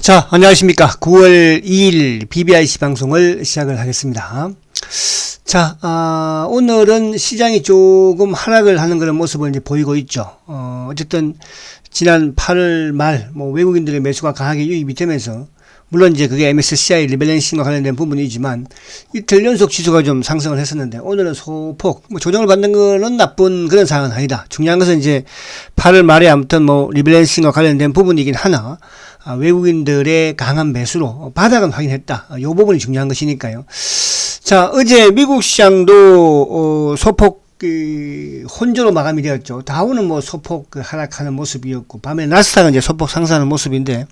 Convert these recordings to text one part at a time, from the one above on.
자, 안녕하십니까. 9월 2일 BBIC 방송을 시작을 하겠습니다. 자, 오늘은 시장이 조금 하락을 하는 그런 모습을 이제 보이고 있죠. 어쨌든, 지난 8월 말, 외국인들의 매수가 강하게 유입이 되면서, 물론 이제 그게 MSCI 리밸런싱과 관련된 부분이지만, 이틀 연속 지수가 좀 상승을 했었는데, 오늘은 소폭, 조정을 받는 거는 나쁜 그런 상황은 아니다. 중요한 것은 이제 8월 말에 아무튼 리밸런싱과 관련된 부분이긴 하나, 외국인들의 강한 매수로 바닥은 확인했다. 이 부분이 중요한 것이니까요. 자, 어제 미국 시장도 소폭 혼조로 마감이 되었죠. 다우는 소폭 하락하는 모습이었고, 밤에 나스닥은 이제 소폭 상승하는 모습인데,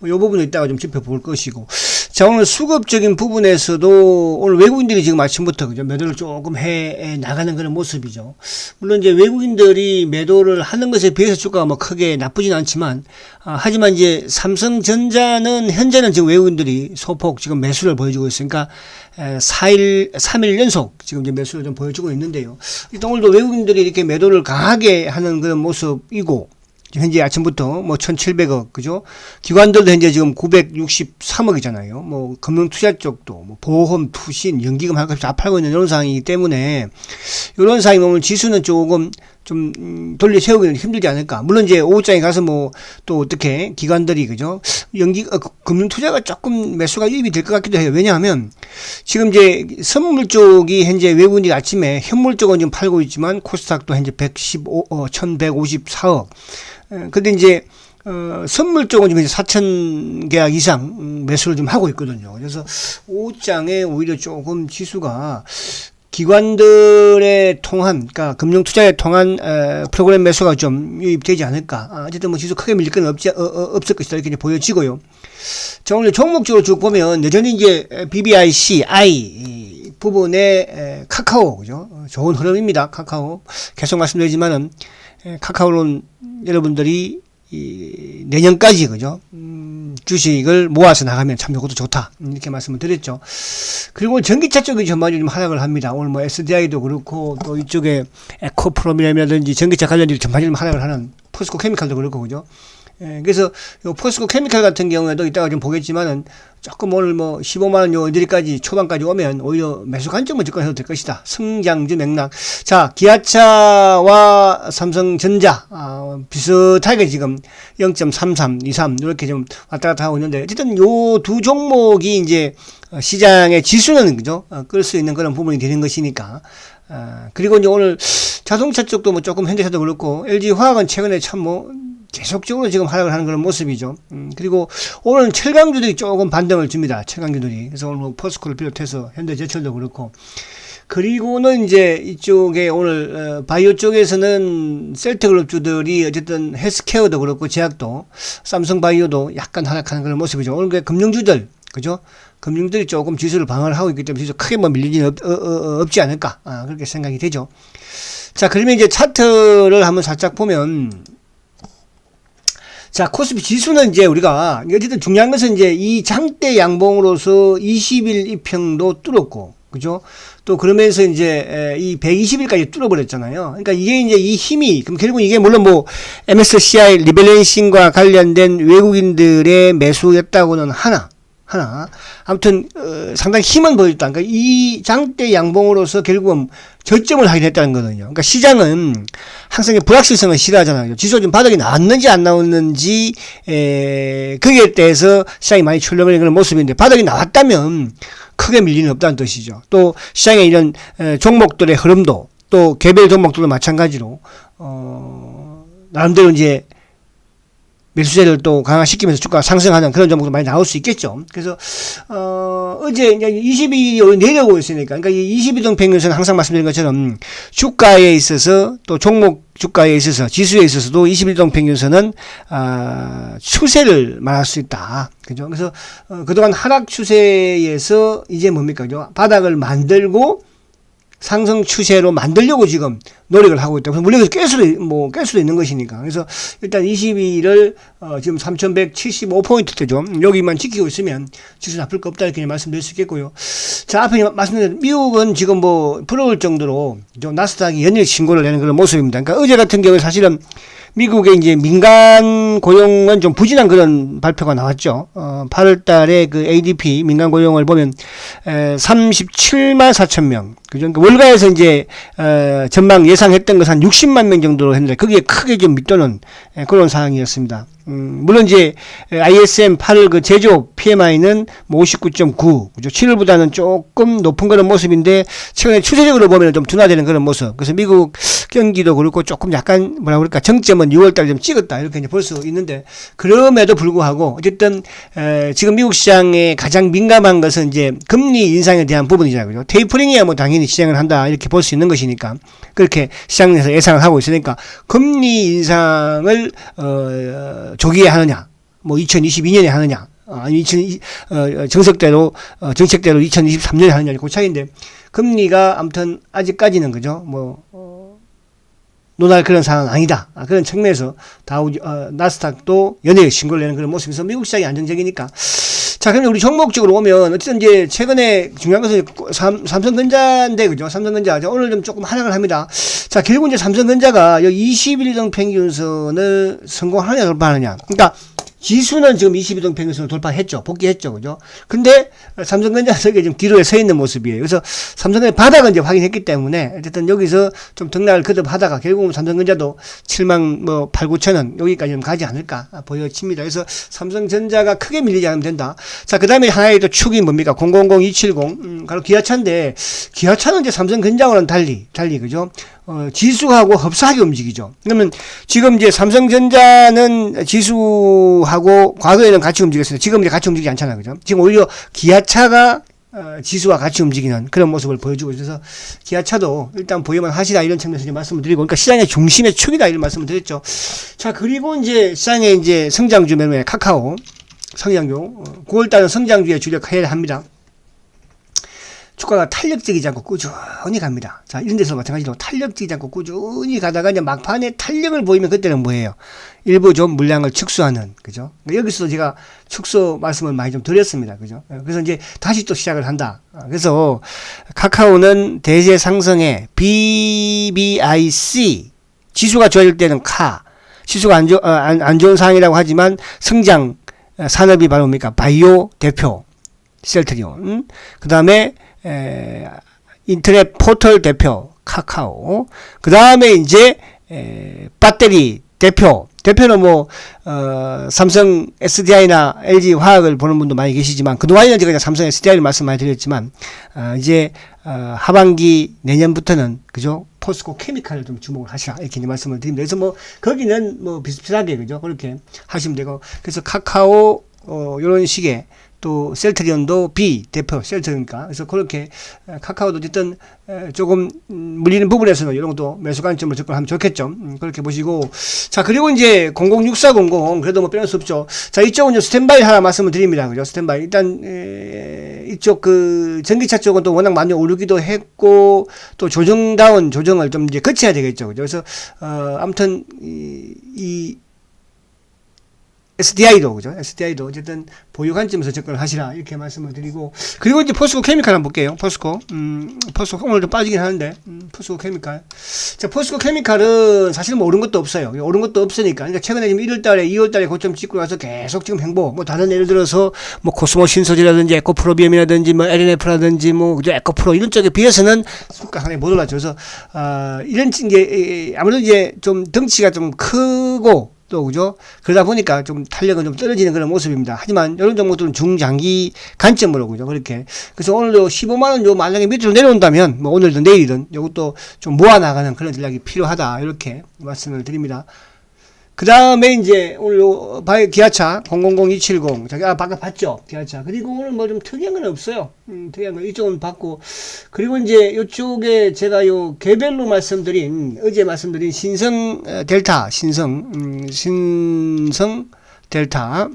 이 부분을 이따가 좀 짚어볼 것이고. 자, 오늘 수급적인 부분에서도 오늘 외국인들이 지금 아침부터 그죠 매도를 조금 해 나가는 그런 모습이죠. 물론 이제 외국인들이 매도를 하는 것에 비해서 주가가 크게 나쁘진 않지만, 하지만 이제 삼성전자는 현재는 지금 외국인들이 소폭 지금 매수를 보여주고 있으니까 3일 연속 지금 이제 매수를 좀 보여주고 있는데요. 일단 오늘도 외국인들이 이렇게 매도를 강하게 하는 그런 모습이고, 현재 아침부터 1,700억, 그죠? 기관들도 현재 지금 963억이잖아요. 금융투자 쪽도, 보험, 투신, 연기금 할 것이 다 팔고 있는 이런 상황이기 때문에, 이런 상황이 오면 지수는 조금 좀 돌려 세우기는 힘들지 않을까. 물론 이제 오후장에 가서 또 어떻게 기관들이, 그죠? 금융투자가 조금 매수가 유입이 될 것 같기도 해요. 왜냐하면, 지금 이제 선물 쪽이 현재 외국인이 아침에 현물 쪽은 지금 팔고 있지만, 코스닥도 현재 1,154억. 근데 이제, 선물 쪽은 지금 4,000계약 이상 매수를 좀 하고 있거든요. 그래서 오후장에 오히려 조금 지수가 기관들의 통한, 그러니까 금융투자에 통한 프로그램 매수가 좀 유입되지 않을까. 어쨌든 지수 크게 밀릴 건 없을 것이다. 이렇게 이제 보여지고요. 자, 오늘 종목적으로 쭉 보면 여전히 이제 BBIC, I 부분에 카카오, 그죠? 좋은 흐름입니다. 카카오. 계속 말씀드리지만은, 카카오는 여러분들이 내년까지, 그죠? 주식을 모아서 나가면 참 이것도 좋다. 이렇게 말씀을 드렸죠. 그리고 전기차 쪽이 전반적으로 좀 하락을 합니다. 오늘 SDI도 그렇고, 또 이쪽에 에코프롬이라든지 전기차 관련들이 전반적으로 하락을 하는 포스코 케미칼도 그렇고, 그죠? 그래서 요 포스코 케미칼 같은 경우에도 이따가 좀 보겠지만은 조금 오늘 15만원 요 어디까지 초반까지 오면 오히려 매수 관점을 접근해도 될 것이다. 성장주 맥락. 자, 기아차와 삼성전자, 비슷하게 지금 0.33, 23 이렇게 좀 왔다 갔다 하고 있는데, 어쨌든 요 두 종목이 이제 시장의 지수는, 그죠? 끌 수 있는 그런 부분이 되는 것이니까. 그리고 이제 오늘 자동차 쪽도 조금 현대차도 그렇고, LG화학은 최근에 참 계속적으로 지금 하락을 하는 그런 모습이죠. 그리고 오늘 철강주들이 조금 반등을 줍니다. 철강주들이. 그래서 오늘 포스코를 비롯해서 현대제철도 그렇고. 그리고는 이제 이쪽에 오늘 바이오 쪽에서는 셀트그룹주들이 어쨌든 헬스케어도 그렇고 제약도 삼성바이오도 약간 하락하는 그런 모습이죠. 오늘 금융주들, 그죠? 금융들이 조금 지수를 방어를 하고 있기 때문에 지수 크게 밀리지는 없지 않을까. 그렇게 생각이 되죠. 자, 그러면 이제 차트를 한번 살짝 보면, 자, 코스피 지수는 이제 우리가, 어쨌든 중요한 것은 이제 이 장대 양봉으로서 20일 이평도 뚫었고, 그죠? 또 그러면서 이제 이 120일까지 뚫어버렸잖아요. 그러니까 이게 이제 이 힘이, 그럼 결국 이게 물론 MSCI 리밸런싱과 관련된 외국인들의 매수였다고는 하나. 아무튼, 상당히 힘은 보였다. 그러니까 이 장대 양봉으로서 결국은 저점을 하긴 했다는 거거든요. 그러니까 시장은 항상 불확실성을 싫어하잖아요. 지수가 좀 바닥이 나왔는지 안 나왔는지, 거기에 대해서 시장이 많이 출렁거리는 그런 모습인데, 바닥이 나왔다면 크게 밀리는 없다는 뜻이죠. 또 시장의 이런 종목들의 흐름도, 또 개별 종목들도 마찬가지로, 나름대로 이제 매수세를 또 강화시키면서 주가가 상승하는 그런 종목도 많이 나올 수 있겠죠. 그래서, 어제 이제 22일이 내려오고 있으니까, 그러니까 이 22동 평균선은 항상 말씀드린 것처럼 주가에 있어서 또 종목 주가에 있어서 지수에 있어서도 21동 평균선은, 추세를 말할 수 있다. 그죠? 그래서, 그동안 하락 추세에서 이제 뭡니까? 그죠? 바닥을 만들고 상승 추세로 만들려고 지금 노력을 하고 있다. 그래서 물론 깰 수도 있는 것이니까. 그래서 일단 22일을 지금 3175포인트대죠. 여기만 지키고 있으면 지수 나쁠 거 없다 이렇게 말씀드릴 수 있겠고요. 자, 앞에 말씀드린 미국은 지금 부러울 정도로 좀 나스닥이 연일 신고를 내는 그런 모습입니다. 그러니까 어제 같은 경우에 사실은 미국의 이제 민간 고용은 좀 부진한 그런 발표가 나왔죠. 8월 달에 그 ADP 민간 고용을 보면 37만 4천 명. 그죠? 그러니까 월가에서 이제 전망 예상했던 것은 한 60만 명 정도로 했는데 거기에 크게 좀 밑도는 그런 상황이었습니다. 물론 이제 ISM 8월 그 제조업 PMI는 뭐 59.9, 그죠? 7월보다는 조금 높은 그런 모습인데 최근에 추세적으로 보면 좀 둔화되는 그런 모습. 그래서 미국 경기도 그렇고 조금 약간 뭐라 그럴까 정점은 6월달에 좀 찍었다 이렇게 이제 볼 수 있는데 그럼에도 불구하고 어쨌든 지금 미국 시장에 가장 민감한 것은 이제 금리 인상에 대한 부분이잖아요, 그죠? 테이퍼링이야 뭐 당연히 시행을 한다 이렇게 볼 수 있는 것이니까 그렇게 시장에서 예상을 하고 있으니까 금리 인상을 조기에 하느냐, 뭐 2022년에 하느냐, 아니 정책대로 2023년에 하느냐 그 차이인데 금리가 아무튼 아직까지는 그죠 뭐 논할 그런 상황은 아니다. 그런 측면에서 나스닥도 연이어 신고를 내는 그런 모습에서 미국 시장이 안정적이니까. 자, 그럼 우리 종목적으로 오면 어쨌든 이제 최근에 중요한 것은 삼성전자인데 그죠? 삼성전자 오늘 좀 조금 하락을 합니다. 자, 결국 이제 삼성전자가 21등 평균선을 성공하느냐 돌파하느냐. 그러니까 지수는 지금 22등 평균선을 돌파했죠. 복귀했죠. 그죠? 근데 삼성전자는 저게 지금 뒤로에 서 있는 모습이에요. 그래서 삼성전자 바닥은 이제 확인했기 때문에 어쨌든 여기서 좀 등락을 거듭하다가 결국은 삼성전자도 7만 뭐 8, 9천 원 여기까지 좀 가지 않을까 보여집니다. 그래서 삼성전자가 크게 밀리지 않으면 된다. 자, 그 다음에 하나의 또 축이 뭡니까? 000270. 바로 기아차인데 기아차는 이제 삼성전자와는 달리 그죠? 지수하고 흡사하게 움직이죠. 그러면 지금 이제 삼성전자는 지수하고 과거에는 같이 움직였어요. 지금 이제 같이 움직이지 않잖아요. 그죠? 지금 오히려 기아차가 지수와 같이 움직이는 그런 모습을 보여주고 있어서 기아차도 일단 보유만 하시라 이런 측면에서 이제 말씀을 드리고 그러니까 시장의 중심의 축이다 이런 말씀을 드렸죠. 자, 그리고 이제 시장의 이제 성장주 매매의 카카오 성장주 9월달은 성장주에 주력해야 합니다. 주가가 탄력적이지 않고 꾸준히 갑니다. 자, 이런 데서 마찬가지로 탄력적이지 않고 꾸준히 가다가 이제 막판에 탄력을 보이면 그때는 뭐예요? 일부 좀 물량을 축소하는, 그죠? 여기서도 제가 축소 말씀을 많이 좀 드렸습니다. 그죠? 그래서 이제 다시 또 시작을 한다. 그래서 카카오는 대세 상승에 BBIC 지수가 좋아질 때는 지수가 안 좋은 상황이라고 하지만 성장 산업이 바로 뭡니까? 바이오 대표 셀트리온. 그 다음에 인터넷 포털 대표 카카오. 그 다음에 이제 배터리 대표는 뭐 삼성 SDI나 LG 화학을 보는 분도 많이 계시지만 그동안에는 제가 삼성 SDI를 말씀 많이 드렸지만 이제 하반기 내년부터는 그죠 포스코 케미칼을 좀 주목을 하시라 이렇게 말씀을 드립니다. 그래서 뭐 거기는 뭐 비슷비슷하게 그죠 그렇게 하시면 되고 그래서 카카오 이런 식의 또 셀트리온도 B 대표 셀트리온이니까 그래서 그렇게 카카오도 어쨌든 조금 물리는 부분에서는 이런 것도 매수 관점으로 접근하면 좋겠죠. 그렇게 보시고 자 그리고 이제 006400 그래도 뭐 빼놓을 수 없죠. 자 이쪽은 이제 스탠바이 하나 말씀을 드립니다. 그죠 스탠바이 일단 이쪽 그 전기차 쪽은 또 워낙 많이 오르기도 했고 또 조정다운 조정을 좀 이제 거쳐야 되겠죠. 그죠 그래서 아무튼 이 SDI도 그죠? SDI도 어쨌든 보유 관점에서 접근을 하시라 이렇게 말씀을 드리고 그리고 이제 포스코 케미칼 한번 볼게요. 포스코 오늘도 빠지긴 하는데 포스코 케미칼 자 포스코 케미칼은 사실 뭐 오른 것도 없어요. 오른 것도 없으니까 그러니까 최근에 지금 1월달에 2월달에 고점 찍고 나서 계속 지금 행보 뭐 다른 예를 들어서 뭐 코스모 신소재라든지 에코프로비움이라든지 뭐 LNF라든지 뭐 그죠 에코프로 이런 쪽에 비해서는 수가 상당히 못 올랐죠. 그래서 이런 게 아무래도 이제 좀 덩치가 좀 크고 또 그죠? 그러다 보니까 좀 탄력은 좀 떨어지는 그런 모습입니다. 하지만 이런 종목들은 중장기 관점으로 그죠? 그렇게 그래서 오늘도 15만 원 요 만약에 밑으로 내려온다면 뭐 오늘든 내일이든 이것도 좀 모아 나가는 그런 전략이 필요하다 이렇게 말씀을 드립니다. 그 다음에 이제 오늘 요 기아차 000270 자기 아까 봤죠 기아차 그리고 오늘 뭐 좀 특이한 건 없어요. 특이한 건 이쪽은 봤고 그리고 이제 이쪽에 제가 요 개별로 어제 말씀드린 신성 델타 신성 델타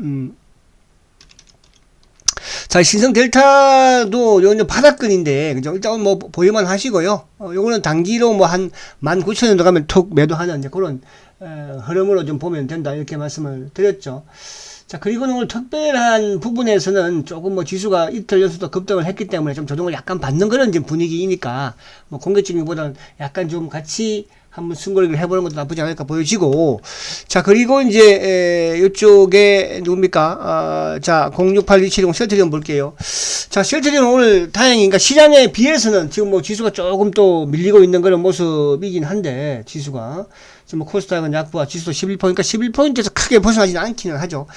자, 신성 델타도 요건 바닥권인데, 그죠? 일단 뭐 보유만 하시고요. 요거는 단기로 뭐 한 19,000원 정도 가면 톡 매도하는 이제 그런 흐름으로 좀 보면 된다. 이렇게 말씀을 드렸죠. 자, 그리고는 오늘 특별한 부분에서는 조금 뭐 지수가 이틀 연속도 급등을 했기 때문에 좀 조정을 약간 받는 그런 이제 분위기이니까 뭐 공격적인 보다는 약간 좀 같이 한번 승거래를 해보는 것도 나쁘지 않을까 보여지고. 자, 그리고 이제 이쪽에 누굽니까? 자, 068270 셀트리온 볼게요. 자, 셀트리온 오늘 다행히 그러니까 시장에 비해서는 지금 뭐 지수가 조금 또 밀리고 있는 그런 모습이긴 한데, 지수가 지금 뭐 코스닥은 약보와 지수도 11포인트, 그러니까 11포인트에서 크게 벗어나지는 않기는 하죠.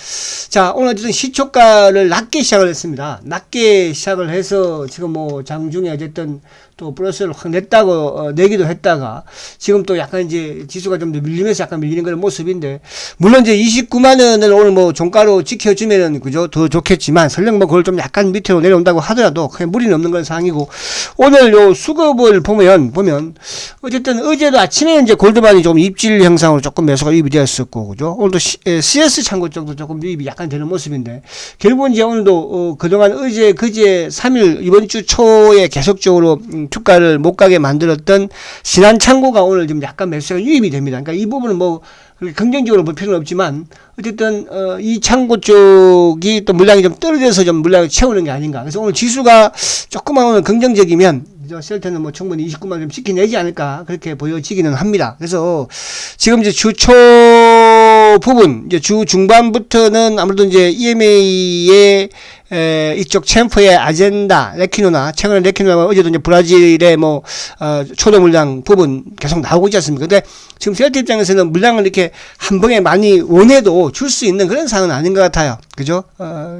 자, 오늘 어쨌든 시초가를 낮게 시작을 했습니다. 낮게 시작을 해서 지금 뭐 장중에 어쨌든 또 플러스를 확 냈다고 내기도 했다가 지금 또 약간 이제 지수가 좀 더 밀리면서 약간 밀리는 그런 모습인데, 물론 이제 29만 원을 오늘 뭐 종가로 지켜주면은 그죠 더 좋겠지만, 설령 뭐 그걸 좀 약간 밑으로 내려온다고 하더라도 그냥 무리는 없는 그런 상황이고, 오늘 요 수급을 보면 어쨌든 어제도 아침에 이제 골드만이 조금 입질 형상으로 조금 매수가 유입이 되었었고, 그죠. 오늘도 CS 창고 쪽도 조금 유입이 약간 되는 모습인데, 결국은 이제 오늘도 그동안 어제 그제 3일 이번 주 초에 계속적으로 주가를 못 가게 만들었던 신한 창고가 오늘 좀 약간 매수가 유입이 됩니다. 그러니까 이 부분은 뭐 긍정적으로 볼 필요는 없지만, 어쨌든 이 창고 쪽이 또 물량이 좀 떨어져서 좀 물량을 채우는 게 아닌가. 그래서 오늘 지수가 조금만 오늘 긍정적이면 셀트는 뭐 충분히 29만 좀 지켜내지 않을까, 그렇게 보여지기는 합니다. 그래서 지금 이제 주초 부분, 이제 주 중반부터는 아무래도 이제 EMA의 이쪽 챔프의 아젠다, 레퀴노나, 최근에 레퀴노나 어제도 이제 브라질의 뭐, 초도 물량 부분 계속 나오고 있지 않습니까? 근데 지금 셀트 입장에서는 물량을 이렇게 한 번에 많이 원해도 줄 수 있는 그런 상황은 아닌 것 같아요. 그죠?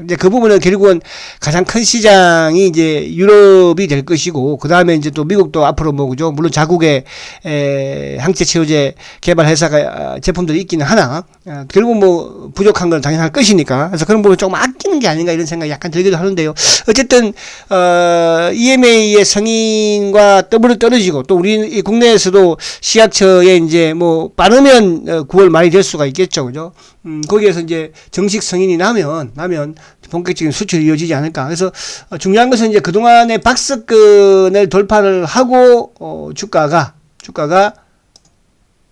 이제 그 부분은 결국은 가장 큰 시장이 이제 유럽이 될 것이고, 그 다음에 이제 또 미국도 앞으로 뭐, 그죠? 물론 자국의, 항체 치료제 개발 회사가, 제품들이 있기는 하나, 결국 뭐, 부족한 건 당연할 것이니까. 그래서 그런 부분을 조금 아끼는 게 아닌가 이런 생각이 약간 들기도 하는데요. 어쨌든, EMA의 승인과 더불어 떨어지고, 또 우리 국내에서도 시약처에 이제 뭐, 빠르면 9월 말이 될 수가 있겠죠. 그죠? 거기에서 이제 정식 승인이 나면 본격적인 수출이 이어지지 않을까. 그래서 중요한 것은 이제 그동안의 박스권을 돌파를 하고 주가가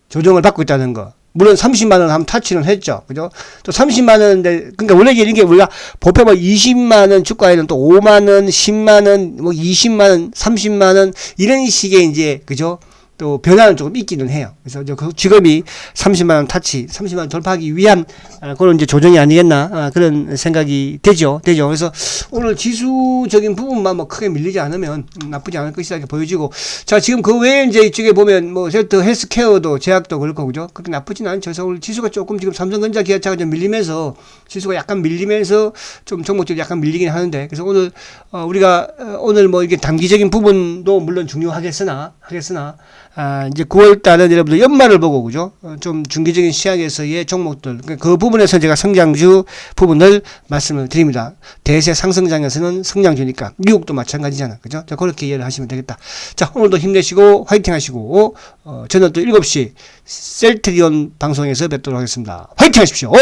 조정을 받고 있다는 거. 물론 30만 원 한번 타치는 했죠. 그죠? 또 30만 원인데, 그러니까 원래 이런 게 우리가 보편 뭐 20만 원 주가에는 또 5만 원, 10만 원, 뭐 20만 원, 30만 원 이런 식의 이제 그죠? 또 변화는 조금 있기는 해요. 그래서 지금이 30만 원 타치, 30만 원 돌파하기 위한 그런 이제 조정이 아니겠나 그런 생각이 되죠. 그래서 오늘 지수적인 부분만 뭐 크게 밀리지 않으면 나쁘지 않을 것이다 이렇게 보여지고, 자, 지금 그 외에 이제 이쪽에 보면 뭐 셀트 헬스케어도 제약도 그렇고 그죠? 그렇게 나쁘진 않죠. 그래서 오늘 지수가 조금 지금 삼성전자 기아차가 좀 밀리면서 지수가 약간 밀리면서 좀 종목들이 약간 밀리긴 하는데, 그래서 오늘 우리가 오늘 뭐 이게 단기적인 부분도 물론 중요하겠으나 이제 9월 달은 여러분들 연말을 보고, 그죠? 좀 중기적인 시각에서의 종목들, 그 부분에서 제가 성장주 부분을 말씀을 드립니다. 대세 상승장에서는 성장주니까, 미국도 마찬가지잖아. 그죠? 자, 그렇게 이해를 하시면 되겠다. 자, 오늘도 힘내시고, 화이팅 하시고, 저는 또 7시 셀트리온 방송에서 뵙도록 하겠습니다. 화이팅 하십시오!